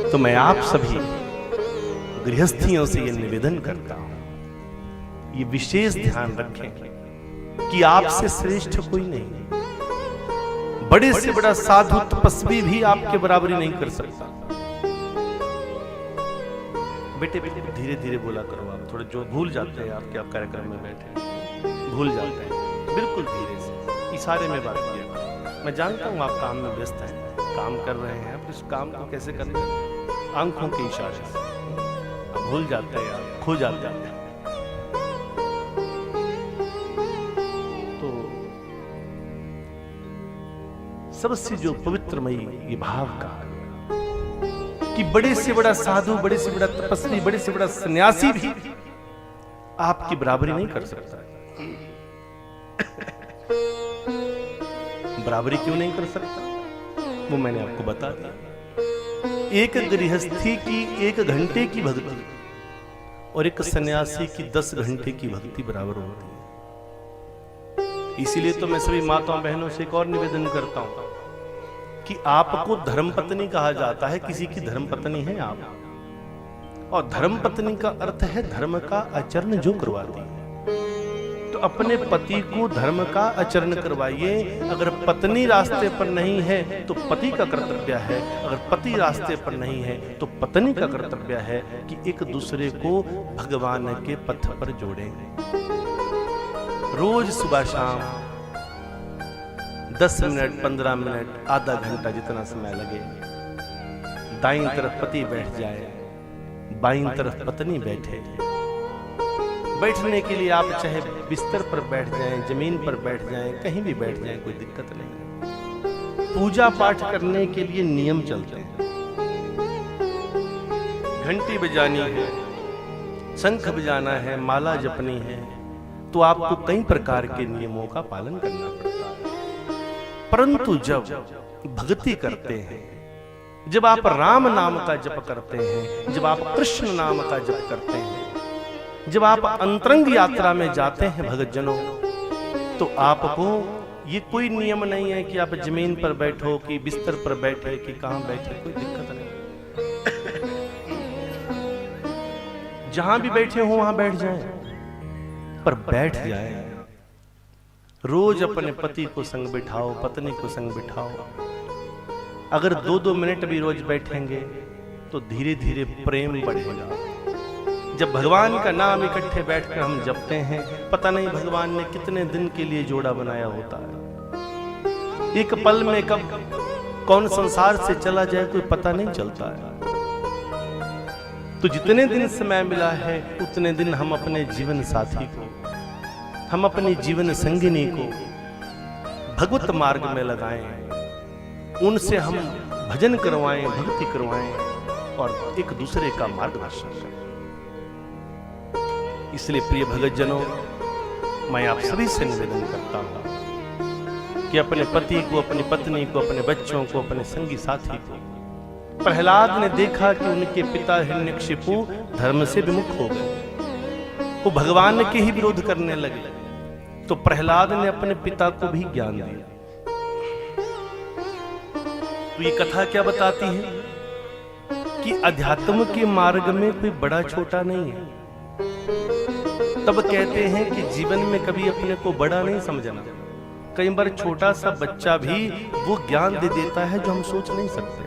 तो मैं आप सभी गृहस्थियों से यह निवेदन करता हूं, ये विशेष ध्यान रखें कि आपसे श्रेष्ठ कोई नहीं। बड़े से बड़ा साधु तपस्वी भी आपके बराबरी नहीं कर सकता। बेटे धीरे धीरे बोला करो, आप थोड़े जो भूल जाते हैं आपके आप कार्यक्रम में बैठे भूल जाते हैं, बिल्कुल धीरे से इशारे में बात किया करो। मैं जानता हूं आप काम में व्यस्त हैं, काम कर रहे हैं, आप इस काम को कैसे करते हैं? आंखों के इशारे से आप भूल जाते हैं, आप खो जाते हैं। तो सबसे जो पवित्रमयी ये भाव का कि बड़े से बड़ा साधु, बड़े से बड़ा तपस्वी, बड़े से बड़ा सन्यासी भी आपकी बराबरी नहीं कर सकता। बराबरी क्यों नहीं कर सकता वो मैंने आपको बता दिया। एक गृहस्थी की 1 घंटे की भक्ति और एक सन्यासी की 10 घंटे की भक्ति बराबर होती है। इसीलिए तो मैं सभी माताओं बहनों से एक और निवेदन करता हूं कि आपको धर्मपत्नी कहा जाता है, किसी की धर्मपत्नी है आप। और धर्मपत्नी का अर्थ है धर्म का आचरण जो करवाती है। तो अपने पति को धर्म का आचरण करवाइए। अगर पत्नी रास्ते पर नहीं है तो पति का कर्तव्य है, अगर पति रास्ते पर नहीं है तो पत्नी का कर्तव्य है कि एक दूसरे को भगवान के पथ पर जोड़ें। रोज सुबह शाम 10 मिनट, 15 मिनट, आधा घंटा, जितना समय लगे, दाईं तरफ पति बैठ जाए, बाईं तरफ पत्नी बैठे। बैठने के लिए आप चाहे बिस्तर पर बैठ जाएं, जमीन पर बैठ जाएं, कहीं भी बैठ जाएं, कोई दिक्कत नहीं। पूजा पाठ करने के लिए नियम चलते हैं। घंटी बजानी है, शंख बजाना है, माला जपनी है, तो आपको कई प्रकार के नियमों का पालन करना पड़ता है। परंतु जब भक्ति करते हैं, जब आप राम नाम का जप करते हैं, जब आप कृष्ण नाम का जप करते हैं, जब आप अंतरंग यात्रा में जाते हैं भगत जनों, तो आपको ये कोई नियम नहीं है कि आप जमीन पर बैठो कि बिस्तर पर बैठे कि कहां बैठे, कोई दिक्कत नहीं। जहां भी बैठे हो वहां बैठ जाएं, पर बैठ जाएं। रोज अपने पति को संग बिठाओ, पत्नी को संग बिठाओ। अगर 2-2 मिनट भी रोज बैठेंगे तो धीरे धीरे प्रेम बढ़ेगा। जब भगवान का नाम इकट्ठे बैठकर हम जपते हैं, पता नहीं भगवान ने कितने दिन के लिए जोड़ा बनाया होता है। एक पल में कब कौन संसार से चला जाए कोई पता नहीं चलता है। तो जितने दिन समय मिला है उतने दिन हम अपने जीवन साथी को, हम अपनी जीवन संगिनी को भगवत मार्ग में लगाएं, उनसे हम भजन करवाएं, भक्ति करवाएं और एक दूसरे का मार्गदर्शन करें। इसलिए प्रिय भगत जनों, मैं आप सभी से निवेदन करता हूं कि अपने पति को, अपनी पत्नी को, अपने बच्चों को, अपने संगी साथी को, प्रहलाद ने देखा कि उनके पिता हिरण्यकशिपु धर्म से विमुख हो गए, वो भगवान के ही विरोध करने लगे। तो प्रहलाद ने अपने पिता को भी ज्ञान दिया। तो ये कथा क्या बताती है कि अध्यात्म के मार्ग में कोई बड़ा छोटा नहीं है। तब कहते हैं कि जीवन में कभी अपने को बड़ा नहीं समझना। कई बार छोटा सा बच्चा भी वो ज्ञान दे देता है जो हम सोच नहीं सकते।